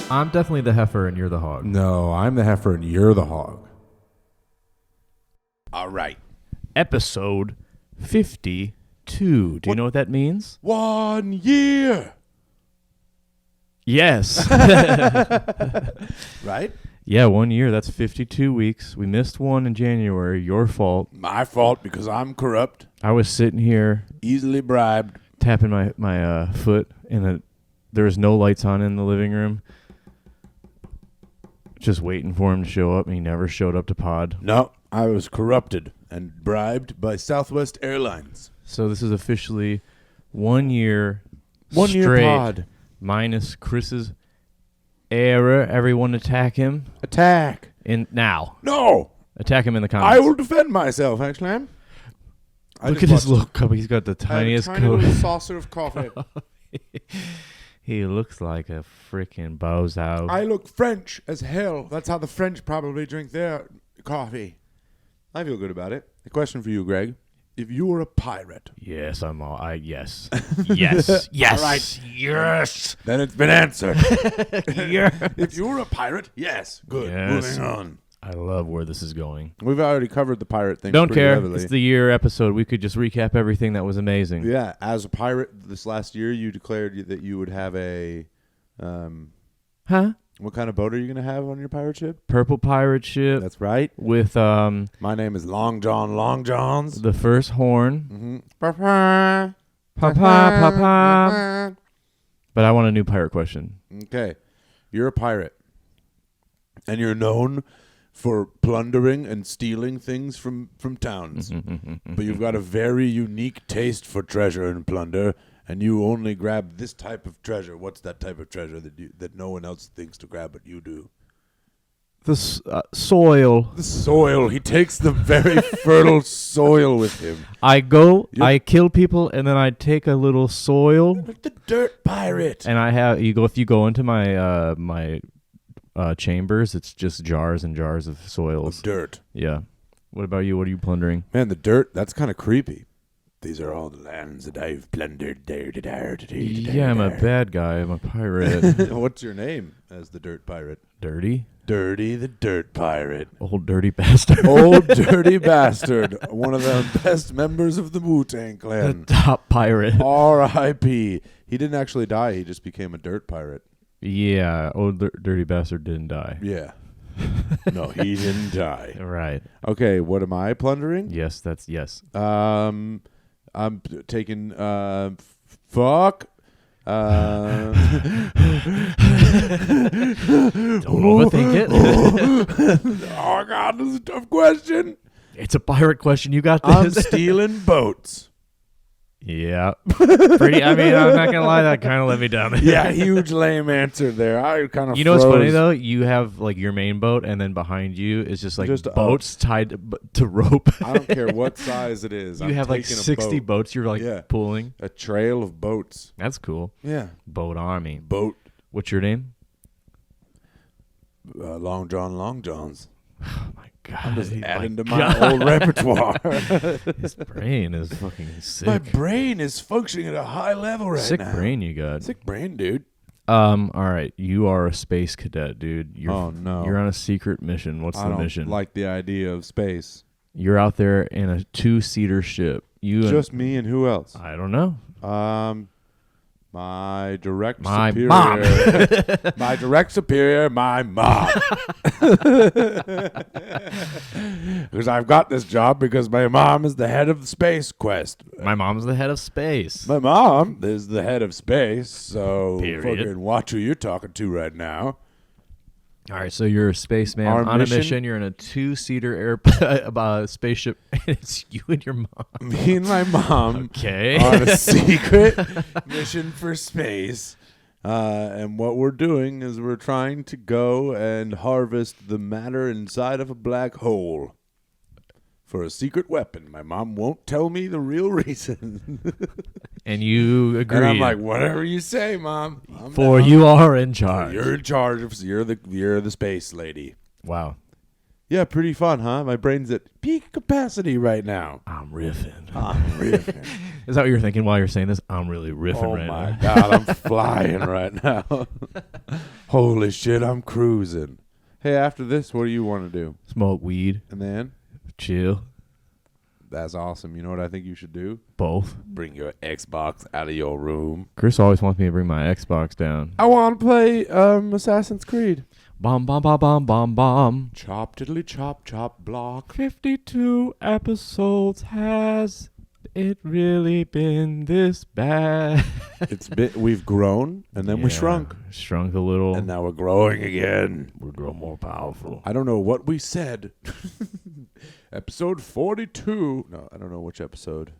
I'm definitely the heifer and you're the hog. No, I'm the heifer and you're the hog. All right. Episode 52. Do you know what that means? 1 year. Yes. Right? Yeah, 1 year. That's 52 weeks. We missed one in January. Your fault. My fault because I'm corrupt, I was sitting here easily bribed. tapping my foot, and there was no lights on in the living room. Just waiting for him to show up, and he never showed up to pod. No, I was corrupted and bribed by Southwest Airlines. So this is officially 1 year 1 year straight, pod. minus Chris's error. Everyone attack him Attack. now. No, Attack him in the comments. I will defend myself, actually. Look at his little cup. He's got the tiniest tiny coat. little saucer of coffee. He looks like a freaking bozo. I look French as hell. That's how the French probably drink their coffee. I feel good about it. A question for you, Greg. If you were a pirate. Yes, yes. Yes. Yes. All right. Yes. Then it's been answered. Yes. If you were a pirate, yes. Good. Yes. Moving on. I love where this is going. We've already covered the pirate thing. Don't pretty care. heavily. It's the year episode. We could just recap everything that was amazing. Yeah, as a pirate this last year, you declared that you would have a. Huh? What kind of boat are you going to have on your pirate ship? Purple pirate ship That's right. with My name is Long John Long Johns. the first horn. Mm-hmm. Papa. Papa. But I want a new pirate question. Okay, you're a pirate, and you're known for plundering and stealing things from towns. But you've got a very unique taste for treasure and plunder, and you only grab this type of treasure. What's that type of treasure that no one else thinks to grab but you do? The soil. The soil. He takes the very fertile soil with him. I kill people, and then I take a little soil, The dirt pirate. and if you go into my chambers, it's just jars and jars of soils. Dirt. Yeah. What about you? What are you plundering? Man, the dirt, that's kind of creepy. These are all the lands that I've plundered. Yeah, I'm a bad guy. I'm a pirate. What's your name as the dirt pirate? Dirty? Dirty the dirt pirate. Old dirty bastard. Old dirty bastard. One of the best members of the Wu-Tang The Clan. top pirate. R.I.P. He didn't actually die. He just became a dirt pirate. Yeah, old dirty bastard didn't die. Yeah. No, he didn't die. Right. Okay, what am I plundering? Yes, that's yes. I'm taking fuck. Don't overthink it. Oh God, this is a tough question. It's a pirate question. You got this. I'm stealing boats. Yeah. Pretty. I mean, I'm not gonna lie. That kind of let me down. Yeah, huge lame answer there. I kind of. You know what's funny though? You have like your main boat, and then behind you is just like boats tied to rope. I don't care what size it is. You I'm have like taking a 60 boat. boats. You're like pulling. A trail of boats. That's cool. Yeah. Boat army. Boat. What's your name? Long John Long Johns. Oh my God. I'm just Oh adding to God. my old repertoire. His brain is fucking sick. My brain is functioning at a high level right Sick now. brain you got. Sick brain, dude. All right. You are a space cadet, dude. Oh, no. You're on a secret mission. What's the mission? Like the idea of space. You're out there in a 2-seater ship. Just me and who else? I don't know. My direct My superior. mom. My direct superior, my mom. Because I've got this job because my mom is the head of the Space Quest. My mom's the head of space. My mom is the head of space, so Period. fucking watch who you're talking to right now. All right, so you're a spaceman Our on mission- a mission. You're in a 2-seater spaceship, and it's you and your mom. Me and my mom Okay. on a secret mission for space. And what we're doing is we're trying to go and harvest the matter inside of a black hole for a secret weapon. My mom won't tell me the real reason. And you agree. And I'm like, whatever you say, Mom. I'm For down. you are in charge. You're in charge of. You're the space lady. Wow. Yeah, pretty fun, huh? My brain's at peak capacity right now. I'm riffing. I'm riffing. Is that what you're thinking while you're saying this? I'm really riffing Oh right my now. God, I'm flying right now. Holy shit, I'm cruising. Hey, after this, what do you want to do? Smoke weed, And then? chill, That's awesome. You know what I think you should do? both. Bring your Xbox out of your room. Chris always wants me to bring my Xbox down. I want to play Assassin's Creed. Bomb, bomb, bomb, bomb, bomb, bomb. Chop, tiddly, chop, chop, block. 52 episodes. Has it really been this bad? We've grown, and then we shrunk. Shrunk a little. And now we're growing again. we're growing more powerful. I don't know what we said. Episode 42. No, I don't know which episode.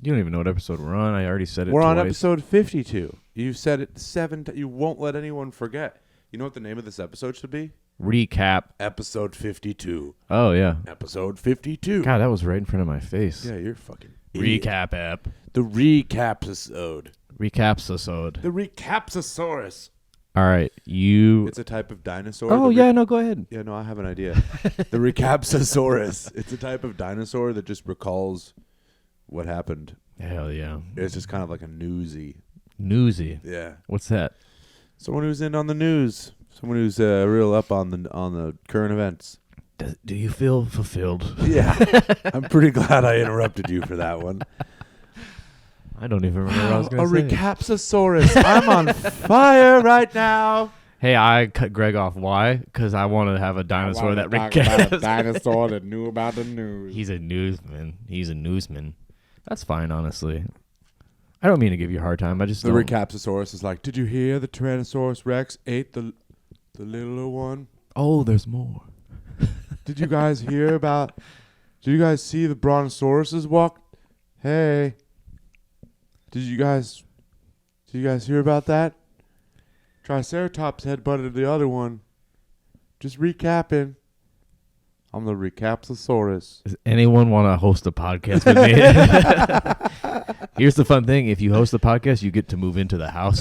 You don't even know what episode we're on. I already said it We're twice. on episode 52. You've said it 7 times. You won't let anyone forget. You know what the name of this episode should be? Recap. Episode 52. Oh, yeah. Episode 52. God, that was right in front of my face. Yeah, you're fucking idiot. Recap app. The recap-episode. Recapsisode. The Recapsasaurus. All right, you. It's a type of dinosaur. Oh, yeah, no, go ahead. Yeah, no, I have an idea. The Recapsasaurus. It's a type of dinosaur that just recalls what happened. Hell yeah. It's just kind of like a newsy. Newsy. Yeah. What's that? Someone who's in on the news. Someone who's real up on the current events. Do you feel fulfilled? Yeah. I'm pretty glad I interrupted you for that one. I don't even remember what I was A going to say. Recapsasaurus. I'm on fire right now. Hey, I cut Greg off. Why? Because I want to have a dinosaur that recaps. Dinosaur that knew about the news. He's a newsman. That's fine, honestly. I don't mean to give you a hard time. I just The don't. Recapsasaurus is like, did you hear the Tyrannosaurus Rex ate the littler one? Oh, there's more. Did you guys hear about? Did you guys see the Brontosauruses walk? Hey, did you guys hear about that? Triceratops headbutted the other one. Just recapping. I'm the Recapsasaurus. Does anyone want to host a podcast with me? Here's the fun thing. If you host the podcast, you get to move into the house.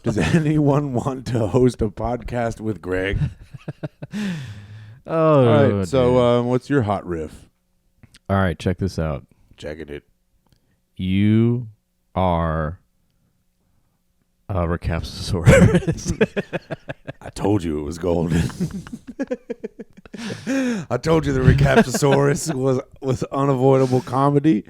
Does anyone want to host a podcast with Greg? Oh, All right. dude. So, what's your hot riff? All right, check this out. Checking it. You are a Recapsasaurus. I told you it was golden. I told you the Recapsasaurus was unavoidable comedy.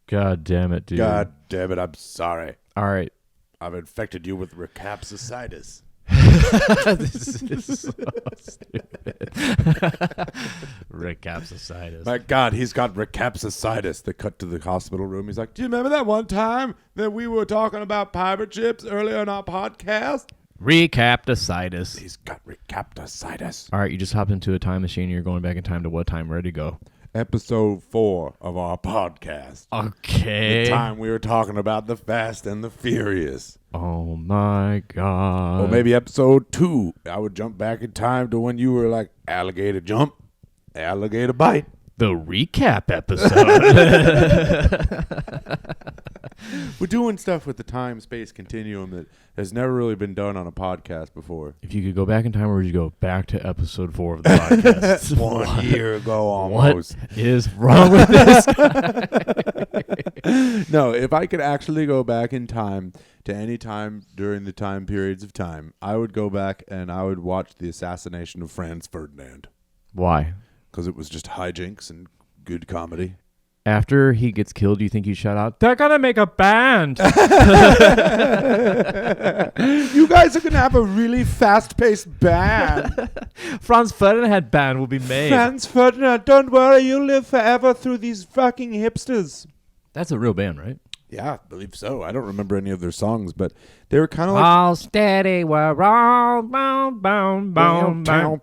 God damn it, dude. God damn it, I'm sorry. All right. I've infected you with Recapsacitis. This is so stupid. Recapsacitis. My God, he's got Recapsacitis. They cut to the hospital room. He's like, do you remember that one time that we were talking about pirate ships earlier in our podcast? Recapsacitis. He's got Recapsacitis. All right, you just hopped into a time machine. You're going back in time to what time? Ready to go. Episode 4 of our podcast. Okay. The time we were talking about the Fast and the Furious. Oh my God. Or maybe episode 2. I would jump back in time to when you were like, alligator jump, alligator bite. The recap episode. We're doing stuff with the time-space continuum that has never really been done on a podcast before. If you could go back in time, where would you go? Back to episode 4 of the podcast. 1 year ago almost. What is wrong with this? No, if I could actually go back in time to any time during the time periods of time, I would go back and I would watch the assassination of Franz Ferdinand. Why? Because it was just hijinks and good comedy. After he gets killed, do you think you shout out, "They're gonna make a band"? You guys are going to have a really fast-paced band. Franz Ferdinand band will be made. Franz Ferdinand, don't worry, you'll live forever through these fucking hipsters. That's a real band, right? Yeah, I believe so. I don't remember any of their songs, but they were kind of like... All steady, we're all bound, bound, bound, bound.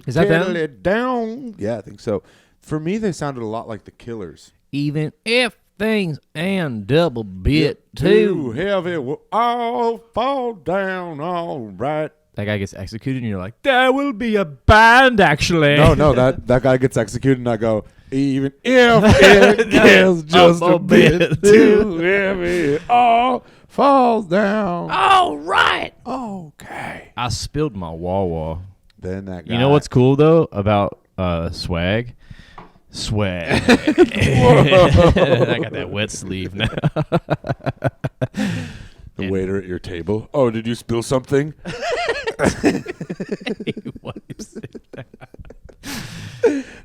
Is that them? Down. Yeah, I think so. For me, they sounded a lot like the Killers. Even if things and double bit too. heavy, we'll all fall down, all right. That guy gets executed, and you're like, there will be a band, actually. No, that guy gets executed, and I go, even if it gets just a bit too heavy, it all falls down. All right. Okay. I spilled my Wawa. Then that guy. You know what's cool though about swag? Swag. I got that wet sleeve now. The waiter at your table. Oh, did you spill something? He wipes it.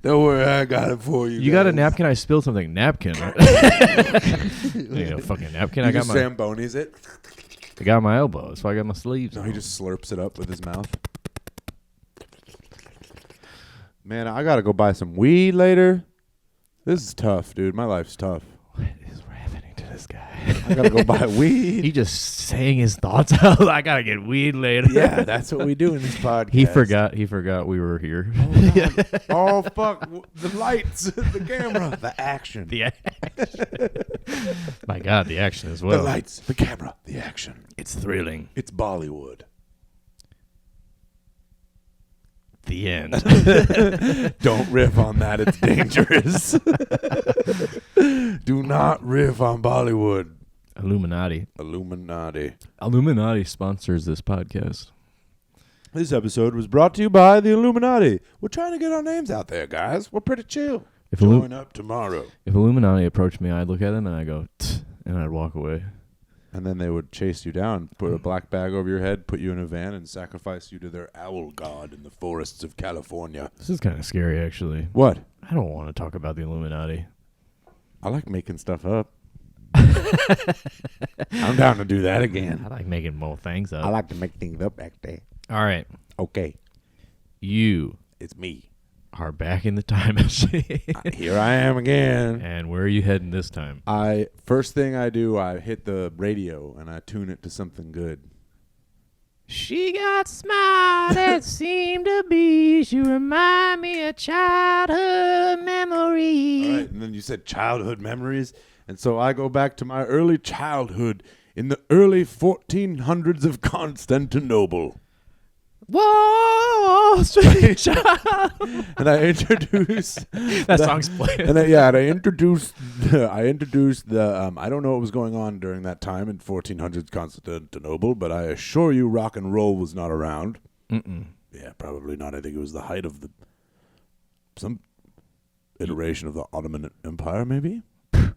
Don't worry, I got it for you. You got a napkin? I spilled something. Napkin. You know, fucking napkin. He I got just my. Zambonis it. I got my elbow. That's why I got my sleeves. No, he just slurps it up with his mouth. Man, I gotta go buy some weed later. This is tough, dude. My life's tough. What is happening to this guy? I gotta go buy weed. He just saying his thoughts out. I gotta get weed later. Yeah, that's what we do in this podcast. He forgot we were here. Oh, fuck. The lights, the camera, the action. The action. My God, the action as well. The lights, the camera, the action. It's thrilling. It's Bollywood. The end. Don't riff on that. It's dangerous. Do not riff on Bollywood. Illuminati. Illuminati sponsors this podcast. This episode was brought to you by the Illuminati. We're trying to get our names out there, guys. We're pretty chill. Join up tomorrow. If Illuminati approached me, I'd look at them and I'd go, "Tch," and I'd walk away. And then they would chase you down, put a black bag over your head, put you in a van, and sacrifice you to their owl god in the forests of California. This is kind of scary, actually. What? I don't want to talk about the Illuminati. I like making stuff up. I'm down to do that again. I like making more things up. I like to make things up back there. All right. Okay. You It's me. are back in the time machine. Here I am again. And where are you heading this time? First thing I do, I hit the radio and I tune it to something good. She got smart, it seemed to be. She remind me of childhood memory. All right, and then you said childhood memories. And so I go back to my early childhood in the early 1400s of Constantinople. Whoa, sweet child. And I introduce That song's playing. And I introduced the I don't know what was going on during that time in 1400s Constantinople, but I assure you rock and roll was not around. Mm-mm. Yeah, probably not. I think it was the height of some iteration of the Ottoman Empire, maybe. I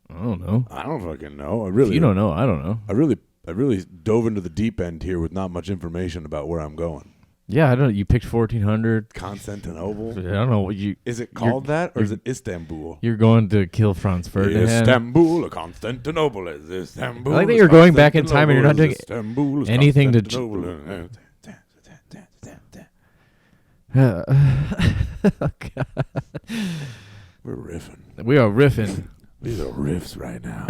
don't know. I don't fucking know. If you don't know, I don't know. I really dove into the deep end here with not much information about where I'm going. Yeah, I don't. You picked 1400. Constantinople. I don't know what you. Is it called that, or is it Istanbul? You're going to kill Franz Ferdinand. Istanbul, Constantinople is Istanbul. I like that you're going back in time and you're not doing Istanbul, anything to. Oh, God. We're riffing. We are riffing. These are riffs right now.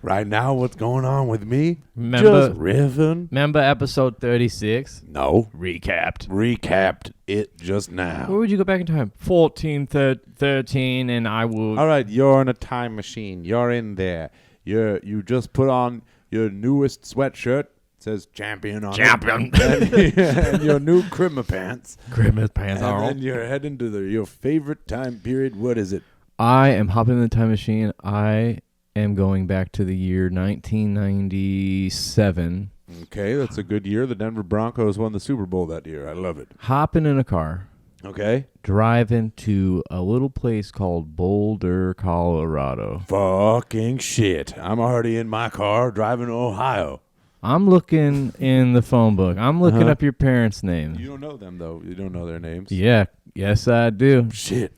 Right now, what's going on with me? Just riffing. Remember episode 36? No. Recapped it just now. Where would you go back in time? 14, 13, and I would... All right, you're in a time machine. You're in there. You just put on your newest sweatshirt. It says champion on it. And your new Crimma pants. Crimma pants and are then you're heading to your favorite time period. What is it? I am hopping in the time machine. I am going back to the year 1997. Okay, that's a good year. The Denver Broncos won the Super Bowl that year. I love it. Hopping in a car. Okay. Driving to a little place called Boulder, Colorado. Fucking shit. I'm already in my car driving to Ohio. I'm looking in the phone book. I'm looking up your parents' names. You don't know them, though. You don't know their names. Yeah. Yes, I do. Shit.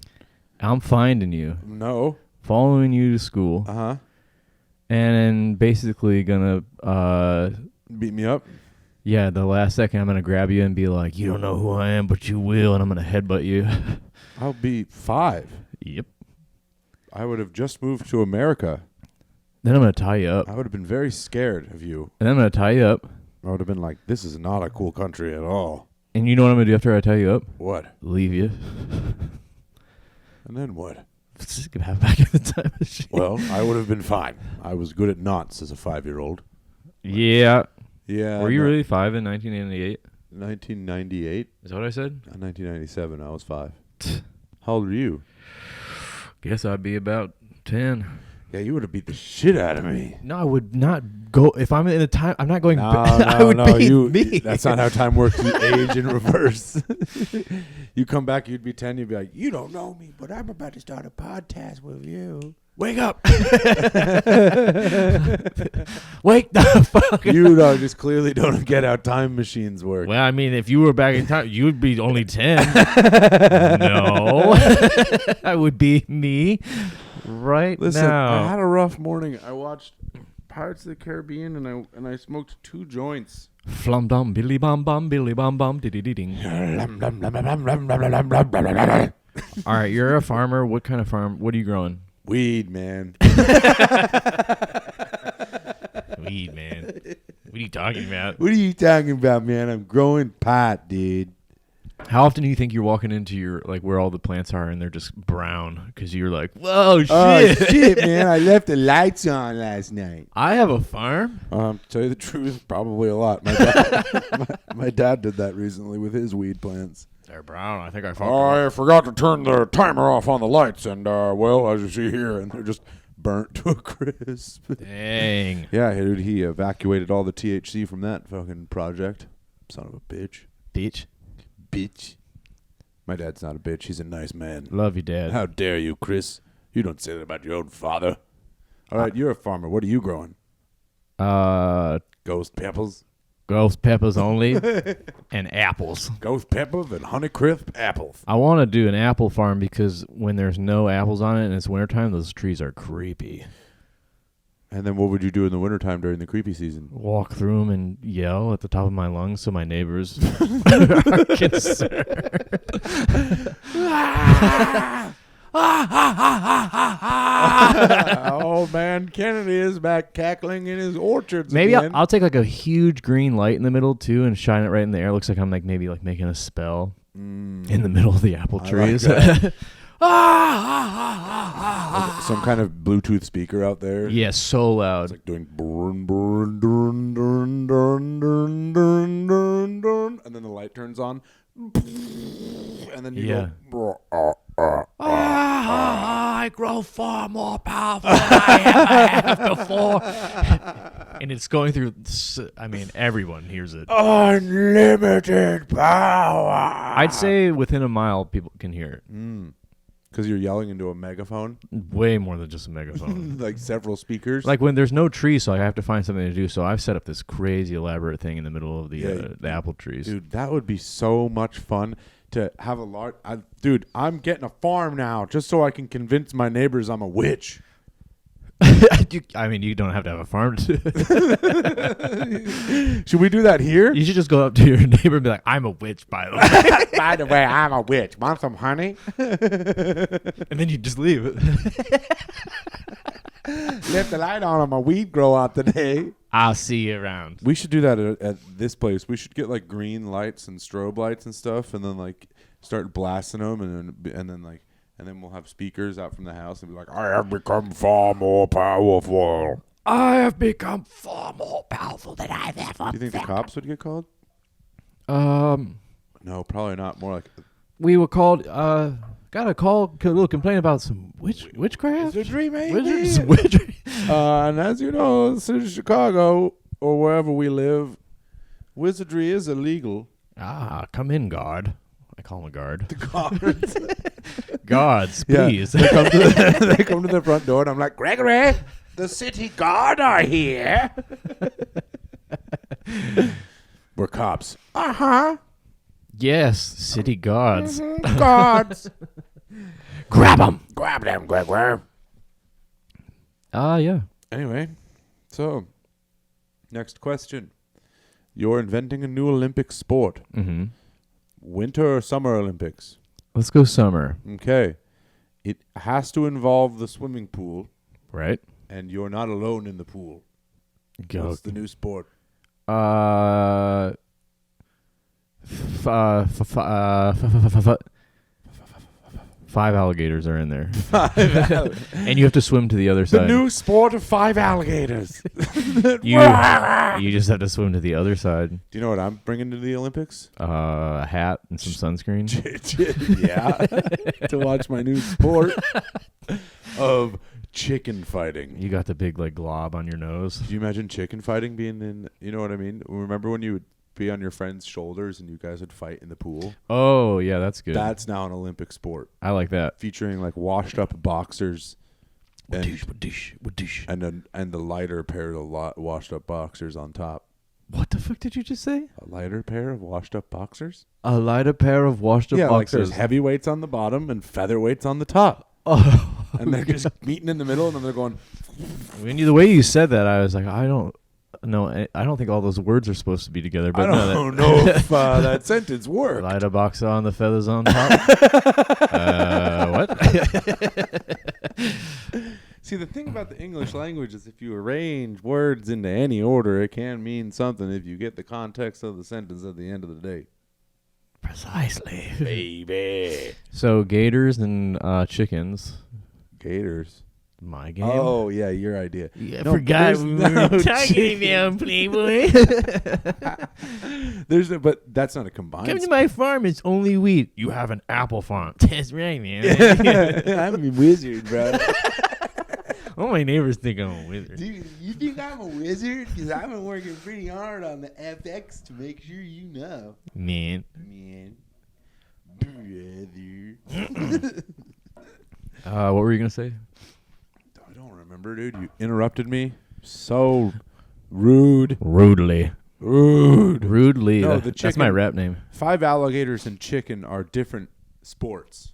I'm finding you. No. Following you to school. Uh-huh. And then basically gonna... beat me up? Yeah, the last second I'm going to grab you and be like, you don't know who I am, but you will, and I'm going to headbutt you. I'll be 5. Yep. I would have just moved to America. Then I'm going to tie you up. I would have been very scared of you. And then I'm going to tie you up. I would have been like, this is not a cool country at all. And you know what I'm going to do after I tie you up? What? Leave you. And then what? Just get back in the time machine. Well, I would have been fine. I was good at knots as a 5-year-old. Yeah. Yeah. Were you really 5 in 1998? 1998? Is that what I said? 1997, I was 5. How old were you? Guess I'd be about 10. Yeah, you would have beat the shit out of me. No, I would not go. If I'm in a time, I'm not going back. No, I would be me. That's not how time works. You age in reverse. You come back, you'd be 10, you'd be like, you don't know me, but I'm about to start a podcast with you. Wake up. Wake the fuck up. You just clearly don't get how time machines work. Well, I mean, if you were back in time, you would be only 10. No. I would be me right Listen, now. I had a rough morning. I watched Pirates of the Caribbean and I smoked 2 joints. Flum dum billy bum bum billy bum bum diddy ding. All right, you're a farmer. What kind of farm? What are you growing? Weed, man. Weed, man. What are you talking about? What are you talking about, man? I'm growing pot, dude. How often do you think you're walking into your, like, where all the plants are and they're just brown? Because you're like, whoa, shit. Oh, shit, man. I left the lights on last night. I have a farm. To tell you the truth, probably a lot. My dad, my dad did that recently with his weed plants. They're brown. I think I I forgot to turn the timer off on the lights, and, well, as you see here, and they're just burnt to a crisp. Dang. Yeah, dude, he evacuated all the THC from that fucking project. Son of a bitch. Bitch. Bitch. My dad's not a bitch. He's a nice man. Love you, Dad. How dare you, Chris? You don't say that about your own father. All right, you're a farmer. What are you growing? Ghost peppers. Ghost peppers only and apples. Ghost peppers and Honeycrisp apples. I want to do an apple farm because when there's no apples on it and it's wintertime, those trees are creepy. And then what would you do in the wintertime during the creepy season? Walk through them and yell at the top of my lungs so my neighbors are concerned. Oh, man, Kennedy is back cackling in his orchards Maybe again. I'll take like a huge green light in the middle too and shine it right in the air. Looks like I'm like maybe like making a spell in the middle of the apple trees. Like some kind of Bluetooth speaker out there. Yeah, so loud. It's like doing burn, burn, dun, dun, dun, dun, dun, dun, dun, and then the light turns on. And then you go. I grow far more powerful than I ever have before. And it's going through, I mean, everyone hears it. Unlimited power. I'd say within a mile, people can hear it. Because you're yelling into a megaphone? Way more than just a megaphone. Like several speakers? Like when there's no tree, so I have to find something to do. So I've set up this crazy elaborate thing in the middle of the apple trees. Dude, that would be so much fun to have a large... Dude, I'm getting a farm now just so I can convince my neighbors I'm a witch. I mean, you don't have to have a farm to Should we do that here? You should just go up to your neighbor and be like, I'm a witch, by the way. By the way, I'm a witch. Want some honey? And then you just leave. Left the light on my weed grow out today. I'll see you around. We should do that at this place. We should get like green lights and strobe lights and stuff, and then like start blasting them, and then we'll have speakers out from the house and be like, I have become far more powerful. I have become far more powerful than I've ever Do you think the cops would get called? No, probably not. More like we were called. Got a call, a little complaint about some witchcraft. wizardry, maybe. Wizardry. And as you know, in the city of Chicago or wherever we live, wizardry is illegal. Come in, guard. I call him a guard. The guards. Guards, please. They come to the front door, and I'm like, Gregory, the city guard are here. We're cops. Uh-huh. Yes, city guards. Mm-hmm. Guards. Grab them. Grab them, Gregory. Yeah. Anyway, so next question. You're inventing a new Olympic sport. Mm-hmm. Winter or Summer Olympics? Let's go summer. Okay. It has to involve the swimming pool. Right. And you're not alone in the pool. Go. What's the new sport? 5 alligators are in there. And you have to swim to the other The side. new sport of 5 alligators. You just have to swim to the other side. Do you know what I'm bringing to the Olympics? A hat and some sunscreen. Yeah. To watch my new sport of chicken fighting. You got the big like glob on your nose. Could you imagine chicken fighting being in? You know what I mean? Remember when you would be on your friend's shoulders and you guys would fight in the pool? Oh yeah, that's good. That's now an Olympic sport, I like that. featuring like washed up boxers and the lighter pair of washed up boxers on top. What the fuck did you just say? A lighter pair of washed up boxers? A lighter pair of washed up Yeah, like boxers. there's heavyweights on the bottom and featherweights on the top. Oh, And they're just meeting in the middle, and then they're going, when the way you said that, I was like, I don't think all those words are supposed to be together. But I don't know if that sentence worked. light a box on the feathers on top. What? See, the thing about the English language is if you arrange words into any order, it can mean something if you get the context of the sentence at the end of the day. Precisely. Baby. So gators and chickens. Gators. My game. Oh, yeah, your idea. I No, forgot there's we no were talking chicken. about Playboy. But that's not a combined. Come to my farm. It's only wheat. You have an apple farm. That's right, man. I'm a wizard, bro. All my neighbors think I'm a wizard. Dude, you think I'm a wizard? Because I've been working pretty hard on the FX to make sure you know. Man. Brother. What were you gonna say? I don't remember, dude. You interrupted me. So rude. Rudely. Rudely. No, That's my rap name. 5 alligators and chicken are different sports.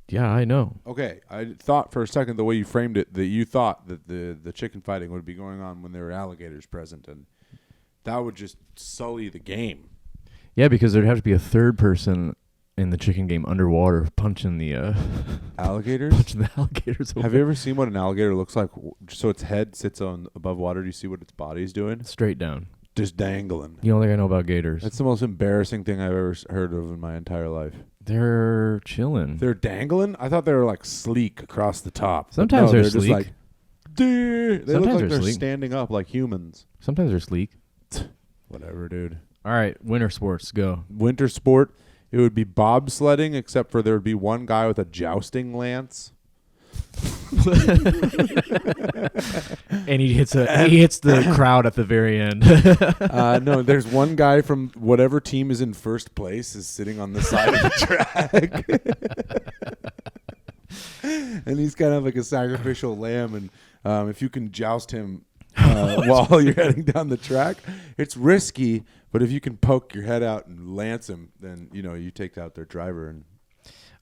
Yeah, I know. Okay, I thought for a second the way you framed it that you thought that the chicken fighting would be going on when there were alligators present, and that would just sully the game. Yeah, because there'd have to be a third person in the chicken game underwater punching the Alligators? punching the alligators. Have you ever seen what an alligator looks like? So its head sits on above water. Do you see what its body's doing? Straight down. Just dangling. You don't think I know about gators? That's the most embarrassing thing I've ever heard of in my entire life. They're chilling. They're dangling? I thought they were like sleek across the top. But Sometimes no, they're just sleek. like, "Duh." They Sometimes look like they're they're sleek. standing up like humans. Sometimes they're sleek. Whatever, dude. All right, winter sports, go. Winter sport, it would be bobsledding, except for there would be one guy with a jousting lance. And he hits the crowd at the very end. No, there's one guy from whatever team is in first place is sitting on the side of the track. And he's kind of like a sacrificial lamb. And if you can joust him while you're heading down the track, it's risky. But if you can poke your head out and lance him, then, you take out their driver. And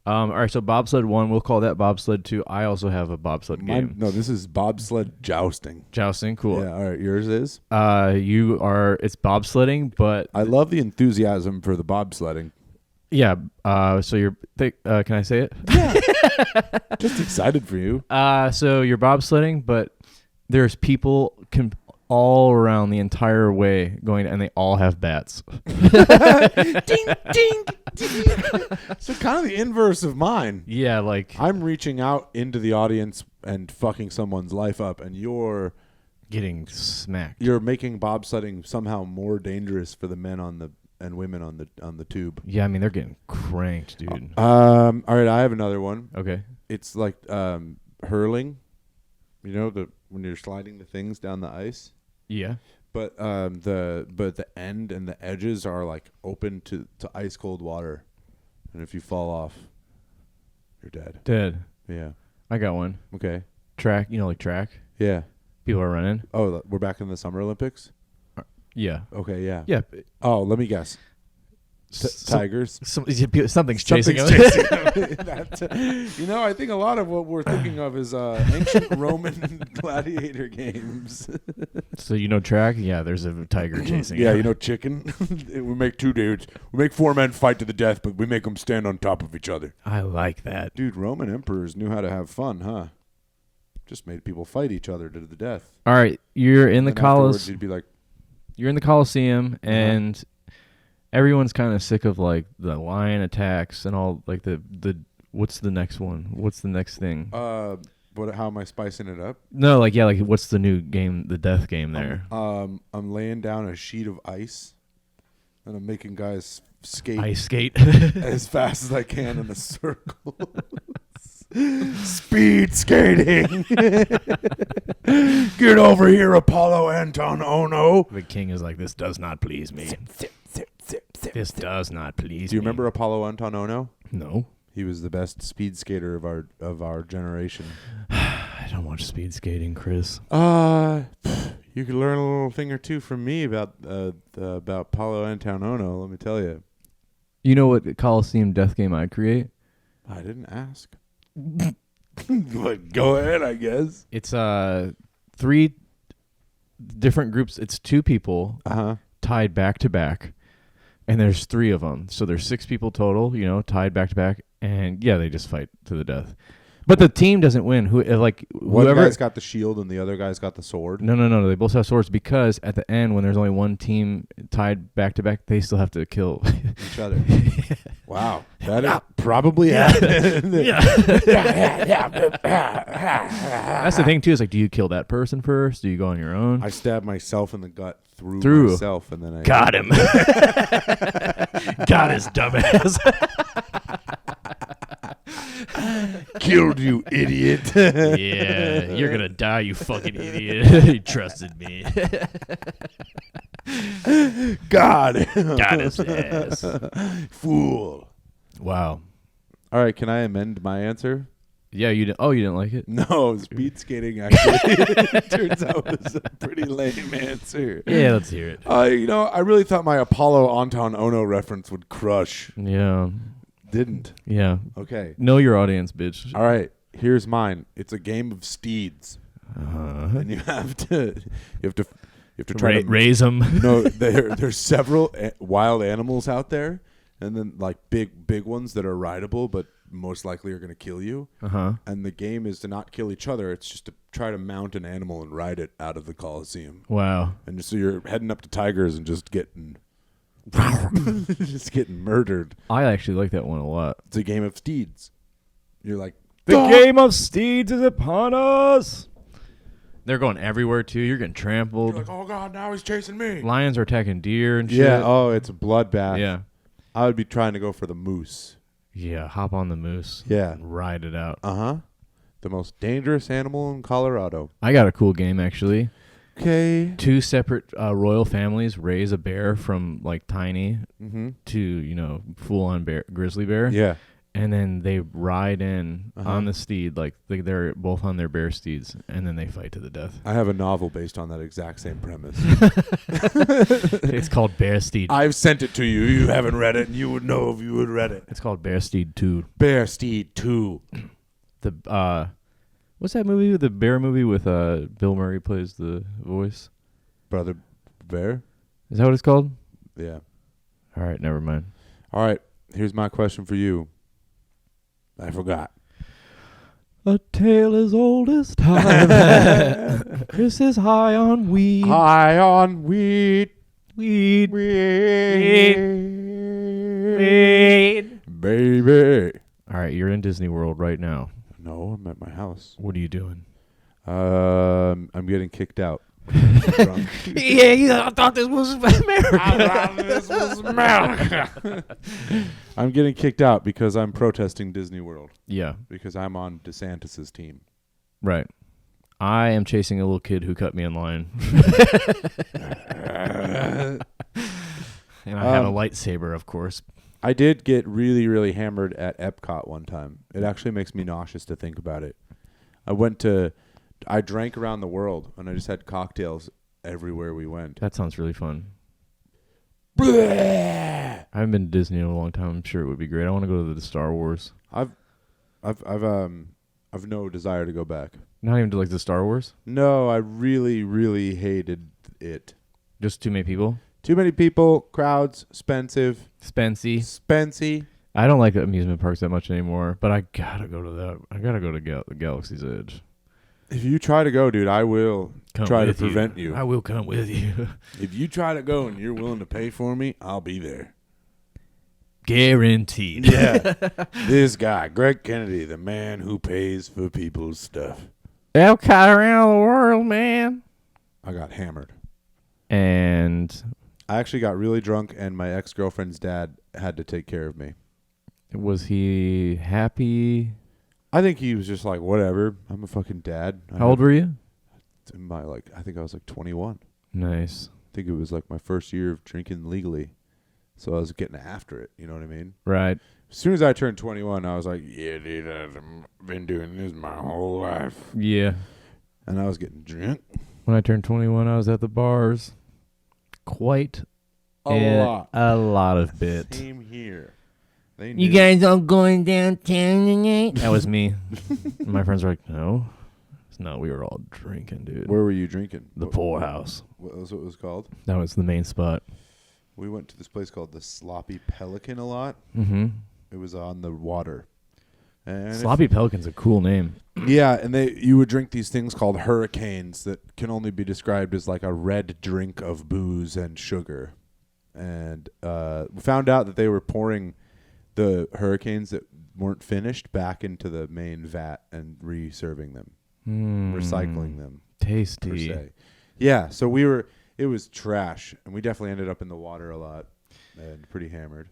All right, so bobsled 1, we'll call that bobsled 2. I also have a bobsled game. No, this is bobsled jousting. Jousting, cool. Yeah, all right, yours is? It's bobsledding, but I love the enthusiasm for the bobsledding. yeah. So you're can I say it? Just excited for you. So you're bobsledding, but there's people all around the entire way going, and they all have bats. Ding, ding, ding. So kind of the inverse of mine. Yeah, like I'm reaching out into the audience and fucking someone's life up, and you're getting smacked. you're making bobsledding somehow more dangerous for the men and women on the tube. Yeah, I mean they're getting cranked, dude. All right, I have another one. Okay. It's like hurling. When you're sliding the things down the ice. Yeah. But the end and the edges are like open to ice cold water, and if you fall off, you're dead. Dead. Yeah. I got one. Okay. Track. Like track. Yeah. People are running. Oh, we're back in the Summer Olympics. Yeah. Okay. Yeah. Yeah. Oh, let me guess. Tigers. Something's chasing them. chasing them. I think a lot of what we're thinking of is ancient Roman gladiator games. So track? Yeah, there's a tiger chasing. Yeah, chicken. We make 2 dudes. We make 4 men fight to the death, but we make them stand on top of each other. I like that. Dude, Roman emperors knew how to have fun, huh? Just made people fight each other to the death. All right, you're in the And afterwards, Colosseum. you'd be like, You're in the Colosseum, and everyone's kind of sick of like the lion attacks and all. Like the what's the next one? What's the next thing? how am I spicing it up? No, like what's the new game? The death game there. I'm laying down a sheet of ice, and I'm making guys skate Ice skate. as fast as I can in a circle. Speed skating. Get over here, Apollo Anton Ono. The king is like, this does not please me. This does not please me. Do you remember Apollo Anton Ono? No. He was the best speed skater of our generation. I don't watch speed skating, Chris. You could learn a little thing or two from me about Apollo Anton Ono. Let me tell you. You know what Coliseum death game I'd create? I didn't ask. But go ahead, I guess. It's 3 different groups. It's 2 people tied back to back, and there's 3 of them. So there's 6 people total, tied back to back, and yeah, they just fight to the death. But the team doesn't win. One Whoever guy's got the shield and the other guy's got the sword. No. They both have swords because at the end, when there's only one team tied back to back, they still have to kill each other. Wow, that is probably happened. That's the thing too. Is like, do you kill that person first? Do you go on your own? I stabbed myself in the gut through myself, and then I got him. Got his dumbass. Killed you, idiot. Yeah, you're gonna die, you fucking idiot. You trusted me. Got him. Got his ass. Fool. Wow. All right, can I amend my answer? Yeah, you didn't. Oh, you didn't like it? No, speed skating actually turns out was a pretty lame answer. Yeah, let's hear it. I really thought my Apollo Anton Ono reference would crush. Yeah. Didn't. Yeah. Okay. Know your audience, bitch. All right. Here's mine. It's a game of steeds, and you have to try to raise them. No, there's several wild animals out there, and then like big ones that are rideable, but most likely are going to kill you. And the game is to not kill each other. It's just to try to mount an animal and ride it out of the Coliseum. Wow. And so you're heading up to tigers and just getting murdered. I actually like that one a lot. It's a game of steeds. You're like, the game of steeds is upon us. They're going everywhere too. You're getting trampled. You're like, oh god, now he's chasing me. Lions are attacking deer and shit. Yeah. Oh, it's a bloodbath. Yeah. I would be trying to go for the moose. Yeah. Hop on the moose. Yeah. And ride it out. The most dangerous animal in Colorado. I got a cool game actually. Okay. 2 separate royal families raise a bear from like tiny to full on grizzly bear. Yeah. And then they ride in on the steed, like they're both on their bear steeds, and then they fight to the death. I have a novel based on that exact same premise. It's called Bear Steed. I've sent it to you. You haven't read it, and you would know if you had read it. It's called Bear Steed 2. Bear Steed 2. The what's that movie? The bear movie with Bill Murray plays the voice. Brother Bear? Is that what it's called? Yeah. All right, never mind. All right, here's my question for you. I forgot. A tale as old as time. Chris is high on weed. High on weed. Weed. Baby. All right, you're in Disney World right now. No, I'm at my house. What are you doing? I'm getting kicked out. Yeah, I thought this was America. I'm getting kicked out because I'm protesting Disney World. Yeah. Because I'm on DeSantis's team. Right. I am chasing a little kid who cut me in line. And I have a lightsaber, of course. I did get really, really hammered at Epcot one time. It actually makes me nauseous to think about it. I drank around the world, and I just had cocktails everywhere we went. That sounds really fun. Bleh! I haven't been to Disney in a long time. I'm sure it would be great. I want to go to the Star Wars. I've no desire to go back. Not even to like the Star Wars? No, I really, really hated it. Just too many people? Too many people, crowds, expensive. Spency. I don't like amusement parks that much anymore, but I gotta go to that. I gotta go to Galaxy's Edge. If you try to go, dude, I will try to with you. prevent you. I will come with you. If you try to go and you're willing to pay for me, I'll be there. Guaranteed. Yeah. This guy, Greg Kennedy, the man who pays for people's stuff. Epcot around the world, man. I got hammered. And I actually got really drunk, and my ex-girlfriend's dad had to take care of me. was he happy? I think he was just like, whatever. I'm a fucking dad. How old were you? I think I was like 21. Nice. I think it was like my first year of drinking legally. So I was getting after it. You know what I mean? Right. As soon as I turned 21, I was like, yeah, dude, I've been doing this my whole life. Yeah. And I was getting drunk. When I turned 21, I was at the bars. Quite a lot of bit. Same here. They You knew. guys all going downtown tonight? That was me. My friends were like, no. No, we were all drinking, dude. Where were you drinking? The poorhouse. What was it was called? That was the main spot. We went to this place called the Sloppy Pelican a lot. Mm-hmm. It was on the water. And Sloppy Pelican's a cool name. yeah, and you would drink these things called hurricanes that can only be described as like a red drink of booze and sugar. And we found out that they were pouring the hurricanes that weren't finished back into the main vat and reserving them, recycling them. Tasty. Per se. Yeah, so it was trash, and we definitely ended up in the water a lot and pretty hammered.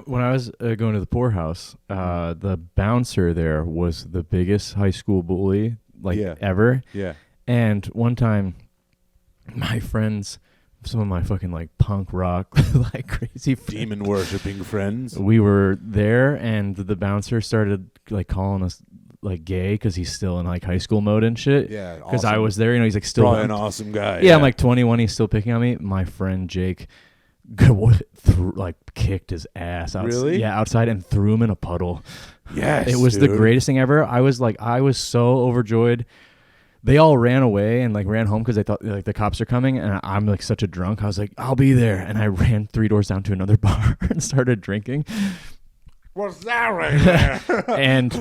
When I was going to the poorhouse, the bouncer there was the biggest high school bully ever. Yeah. And one time, my friends, some of my fucking like punk rock like crazy Demon worshipping friends. we were there, and the bouncer started like calling us like gay because he's still in like high school mode and shit. Yeah, because awesome. I was there. He's like still Probably an awesome guy. Yeah, I'm like 21. He's still picking on me. My friend Jake kicked his ass outside. Really? Yeah, outside and threw him in a puddle. Yes, it was dude. the greatest thing ever. I was so overjoyed. They all ran away and like ran home because they thought like the cops are coming, and I'm like such a drunk. I was like, I'll be there, and I ran 3 doors down to another bar and started drinking. What's that right there? And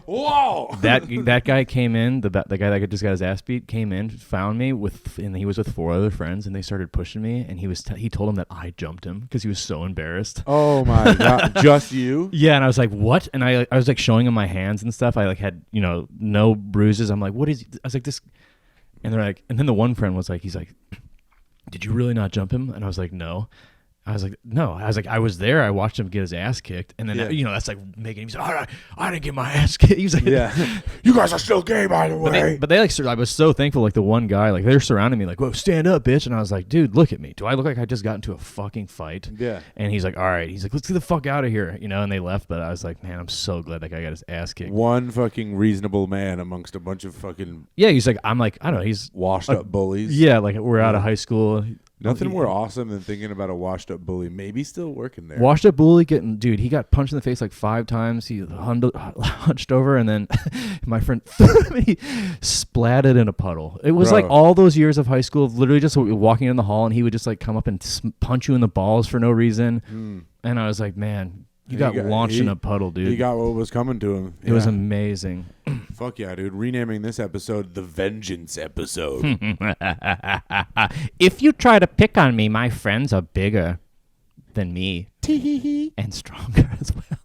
whoa, that guy came in, the guy that just got his ass beat came in, found me and he was with 4 other friends, and they started pushing me, and he told him that I jumped him because he was so embarrassed. Oh my god, just you? Yeah, and I was like, what? And I was like showing him my hands and stuff. I like had no bruises. I'm like, what is? I was like this, and they're like, and then the one friend was like, he's like, did you really not jump him? And I was like, no. I was like, no. I was like, I was there. I watched him get his ass kicked, and then that's like making him say, all right, I didn't get my ass kicked. He was like, yeah, you guys are still gay, by the way. But they like, I was so thankful. Like the one guy, like they're surrounding me, like, whoa, stand up, bitch. And I was like, dude, look at me. Do I look like I just got into a fucking fight? Yeah. And he's like, all right. He's like, let's get the fuck out of here, And they left. But I was like, man, I'm so glad that guy got his ass kicked. One fucking reasonable man amongst a bunch of fucking He's like, I'm like, I don't know. He's washed up bullies. Yeah, like we're out of high school. Nothing more awesome than thinking about a washed up bully maybe still working there. Washed up bully dude, he got punched in the face like 5 times. He hunched over, and then my friend he splatted in a puddle. It was like all those years of high school of literally just walking in the hall, and he would just like come up and punch you in the balls for no reason. And I was like, man, you got launched in a puddle, dude. He got what was coming to him. It was amazing. Fuck yeah, dude. Renaming this episode the Vengeance episode. If you try to pick on me, my friends are bigger than me and stronger as well.